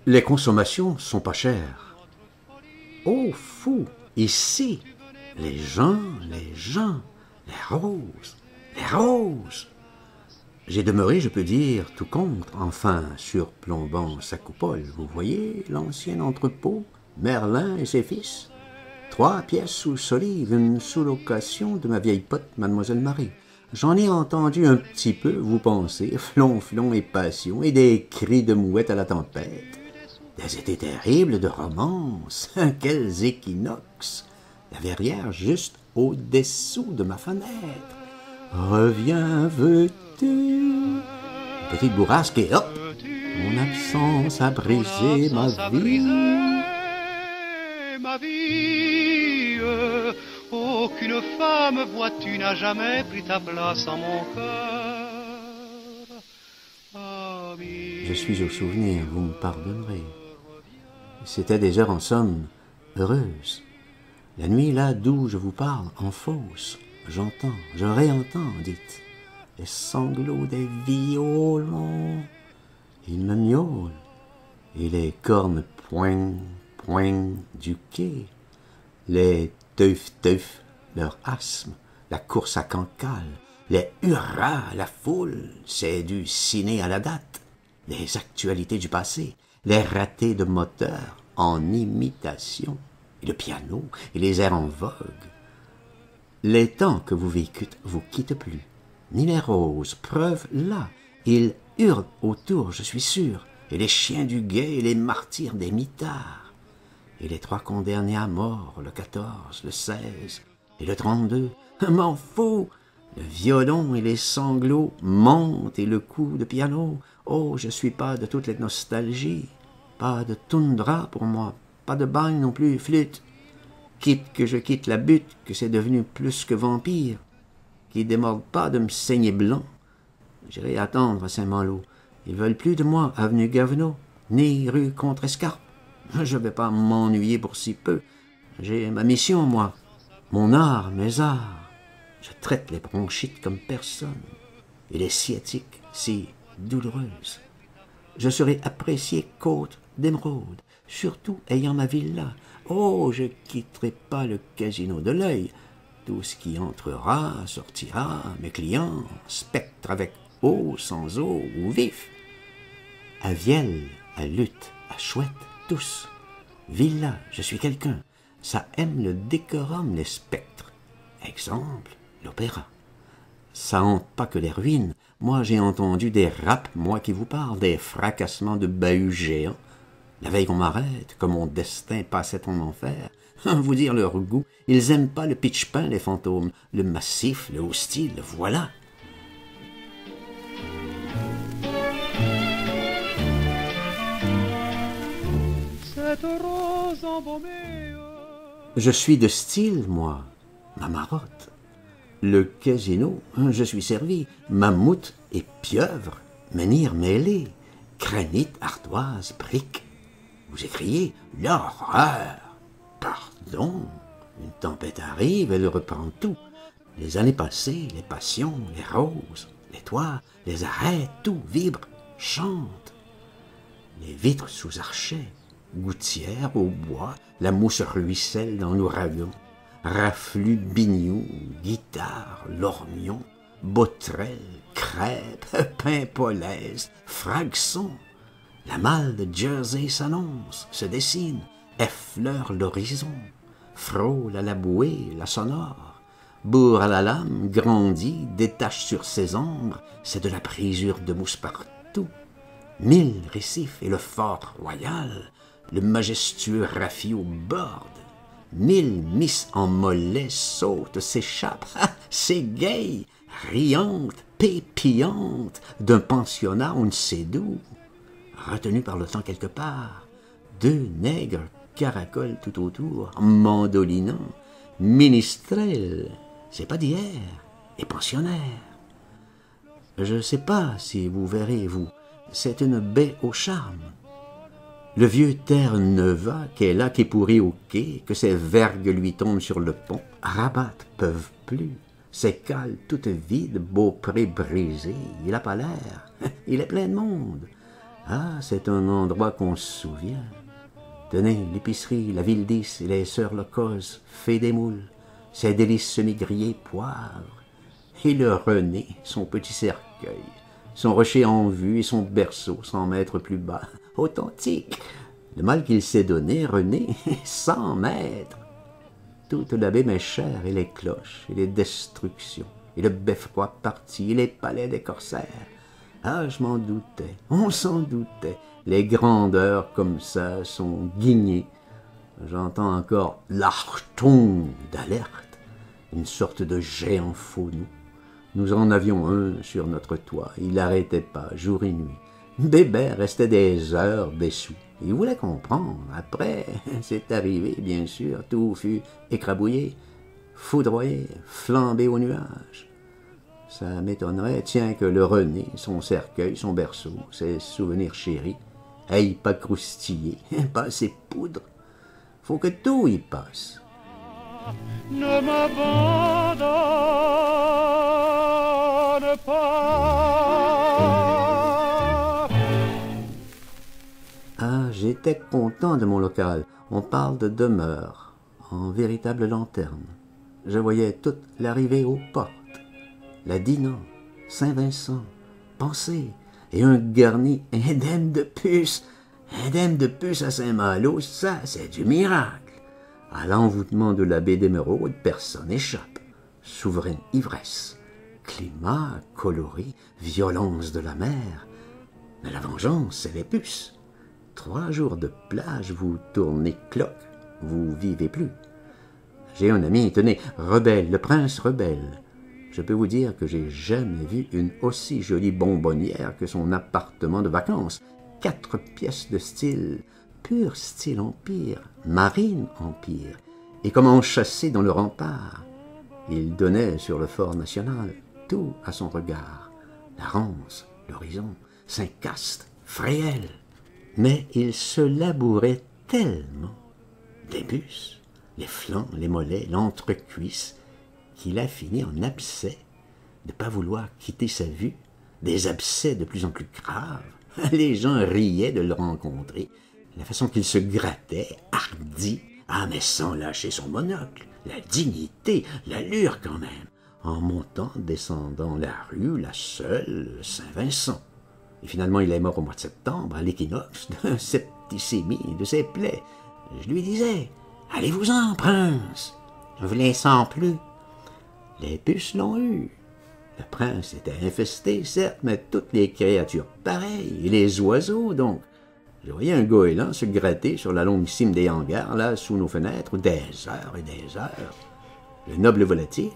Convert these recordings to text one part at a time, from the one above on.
Les consommations sont pas chères. Oh fou, ici, les gens, les roses, les roses. J'ai demeuré, je peux dire, tout contre, enfin, surplombant sa coupole. Vous voyez l'ancien entrepôt, Merlin et ses fils? 3 pièces sous solive, une sous-location de ma vieille pote, Mademoiselle Marie. J'en ai entendu un petit peu, vous pensez, flonflon et passion, et des cris de mouette à la tempête. Des étés terribles de romance, quels équinoxes! La verrière juste au-dessous de ma fenêtre. Reviens, veux-tu? Une petite bourrasque et hop! Mon absence a brisé ma vie. Aucune femme, vois-tu, n'a jamais pris ta place en mon cœur. Je suis au souvenir, vous me pardonnerez. C'était des heures en somme heureuses. La nuit, là d'où je vous parle, en fausse, j'entends, je réentends, dites, les sanglots des violons. Ils me miaulent, et les cornes poing, poing du quai, les teuf-teuf, leur asthme, la course à cancale, les hurrahs à la foule, c'est du ciné à la date, les actualités du passé, les ratés de moteur en imitation, et le piano, et les airs en vogue. Les temps que vous vécûtes vous quittent plus, ni les roses, preuve là, ils hurlent autour, je suis sûr, et les chiens du guet et les martyrs des mitards, et les 3 condamnés à mort, le 14, le 16 et le 32, m'en fous, le violon et les sanglots montent et le coup de piano, oh, je suis pas de toutes les nostalgies, pas de toundra pour moi, pas de bagne non plus, flûte, quitte que je quitte la butte, que c'est devenu plus que vampire, qui démorde pas de me saigner blanc. J'irai attendre à Saint-Malo. Ils veulent plus de moi, avenue Gavenot, ni rue Contrescarpe. Je vais pas m'ennuyer pour si peu. J'ai ma mission, moi. Mon art, mes arts. Je traite les bronchites comme personne. Et les sciatiques si douloureuses. Je serai apprécié côte d'émeraude, surtout ayant ma villa. Oh, je quitterai pas le casino de l'œil. Tout ce qui entrera, sortira, mes clients, spectres avec eau, sans eau ou vif. À Vielle, à Lutte, à Chouette, tous. Villa, je suis quelqu'un. Ça aime le décorum, les spectres. Exemple, l'opéra. Ça hante pas que les ruines. Moi, j'ai entendu des rapes, moi qui vous parle, des fracassements de bahuts géants. La veille qu'on m'arrête, que mon destin passait en enfer. Vous dire leur goût, ils aiment pas le pitch-pain, les fantômes. Le massif, le hostile, voilà. Cette rose embaumée. Je suis de style, moi, ma marotte. Le casino, je suis servi, mammouth et pieuvre, menhir mêlé, granit, ardoise, brique. Vous écriez l'horreur. Pardon, une tempête arrive, elle reprend tout. Les années passées, les passions, les roses, les toits, les arrêts, tout vibre, chante. Les vitres sous archet, gouttières au bois, la mousse ruisselle dans l'ouragan. Rafflux, biniou, guitare, lorgnon, botrel, crêpe, pain polaise, fragson. La malle de Jersey s'annonce, se dessine, effleure l'horizon, frôle à la bouée, la sonore, bourre à la lame, grandit, détache sur ses ombres, c'est de la brisure de mousse partout. 1000 récifs et le fort royal, le majestueux raffis au bord. 1000 miss en mollet sautent, s'échappent, c'est gai, riante, pépillante, d'un pensionnat on ne sait d'où. Retenu par le temps quelque part, 2 nègres caracolent tout autour, mandolinant, ministrels, c'est pas d'hier, et pensionnaires. Je sais pas si vous verrez, vous, c'est une baie au charme. Le vieux Terre-Neuve qu'est là, qui pourrit au quai, que ses vergues lui tombent sur le pont, rabattent, peuvent plus. Ses cales toutes vides, Beaupré brisé, il a pas l'air, il est plein de monde. Ah, c'est un endroit qu'on se souvient. Tenez, l'épicerie, la ville 10 et les sœurs Locose, fée des moules, ses délices semi-grillées, poivres. Et le René, son petit cercueil, son rocher en vue et son berceau 100 mètres plus bas. Authentique. Le mal qu'il s'est donné, René, 100 mètres. Toute la baie m'est chère, et les cloches, et les destructions, et le beffroi parti, et les palais des corsaires. Ah, je m'en doutais, on s'en doutait. Les grandeurs comme ça sont guignées. J'entends encore l'archton d'alerte, une sorte de géant faux-nous. Nous en avions un sur notre toit, il n'arrêtait pas, jour et nuit. Bébert restait des heures dessous. Il voulait comprendre. Après, c'est arrivé, bien sûr, tout fut écrabouillé, foudroyé, flambé aux nuages. Ça m'étonnerait, tiens, que le René, son cercueil, son berceau, ses souvenirs chéris, aille pas croustiller, pas ses poudres. Faut que tout y passe. Ne m'abandonne pas. Ah, j'étais content de mon local. On parle de demeure, en véritable lanterne. Je voyais toute l'arrivée aux portes. La Dinan, Saint-Vincent, Pensée, et un garni indemne de puce. Indemne de puce à Saint-Malo, ça, c'est du miracle. À l'envoûtement de la baie d'Émeraude, personne n'échappe. Souveraine ivresse, climat coloré, violence de la mer. Mais la vengeance, c'est les puces. 3 jours de plage, vous tournez cloque, vous vivez plus. J'ai un ami, tenez, Rebelle, le prince Rebelle. Je peux vous dire que j'ai jamais vu une aussi jolie bonbonnière que son appartement de vacances. 4 pièces de style, pur style empire, marine empire, et comme enchâssé dans le rempart. Il donnait sur le fort national, tout à son regard, la Rance, l'horizon, Saint-Cast, Fréhel. Mais il se labourait tellement, des bus, les flancs, les mollets, l'entrecuisse, qu'il a fini en abcès, de ne pas vouloir quitter sa vue, des abcès de plus en plus graves. Les gens riaient de le rencontrer, la façon qu'il se grattait, hardi, ah mais sans lâcher son monocle, la dignité, l'allure quand même, en montant, descendant la rue, la Seule, Saint-Vincent. Et finalement, il est mort au mois de septembre, à l'équinoxe, de septicémie, de ses plaies. Je lui disais, « Allez-vous-en, prince, je vous les sens plus. » Les puces l'ont eu. Le prince était infesté, certes, mais toutes les créatures pareilles, et les oiseaux, donc. Je voyais un goéland se gratter sur la longue cime des hangars, là, sous nos fenêtres, des heures et des heures. Le noble volatile,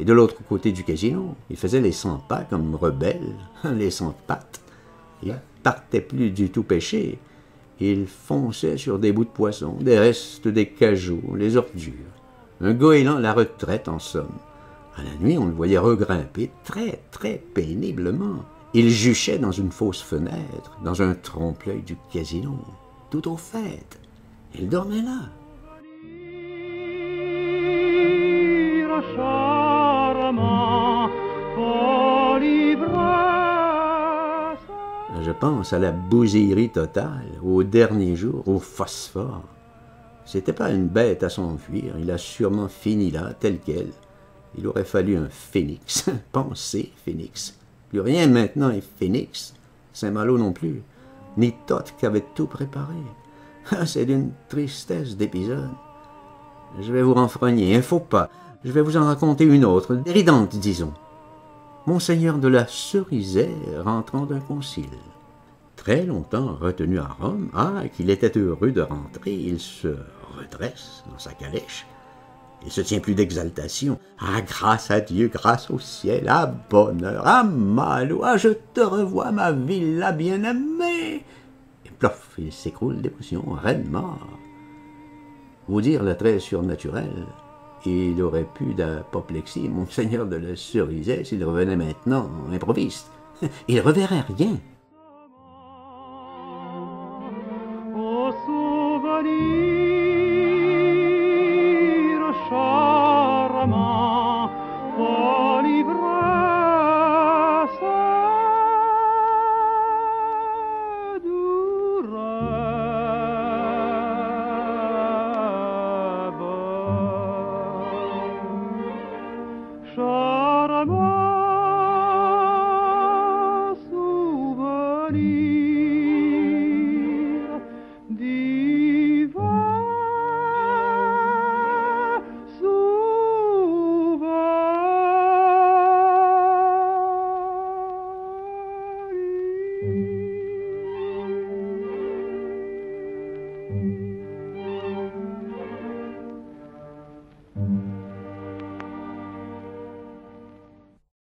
et de l'autre côté du casino, il faisait les 100 pas comme Rebelle, les 100 pattes. Il partait plus du tout pêcher. Il fonçait sur des bouts de poisson, des restes des cajots, les ordures. Un goéland à la retraite, en somme. À la nuit, on le voyait regrimper très, très péniblement. Il juchait dans une fausse fenêtre, dans un trompe-l'œil du casino, tout au fait. Il dormait là. Je pense à la bousillerie totale, au dernier jour, au phosphore. C'était pas une bête à s'enfuir, il a sûrement fini là, tel quel. Il aurait fallu un phénix. Pensez, phénix. Plus rien maintenant est phénix. Saint-Malo non plus. Ni Toth qui avait tout préparé. C'est d'une tristesse d'épisode. Je vais vous renfrogner, un faux pas. Je vais vous en raconter une autre, déridante, disons. Monseigneur de la Cerisay rentrant d'un concile. Très longtemps retenu à Rome, qu'il était heureux de rentrer, il se redresse dans sa calèche. Il se tient plus d'exaltation. Grâce à Dieu, grâce au ciel, bonheur, Malo, je te revois, ma villa bien-aimée. Et plof, il s'écroule d'émotion, reine mort. Vous dire le trait surnaturel, il aurait pu d'apoplexie, monseigneur de la Cerisay, s'il revenait maintenant, improviste. Il reverrait rien.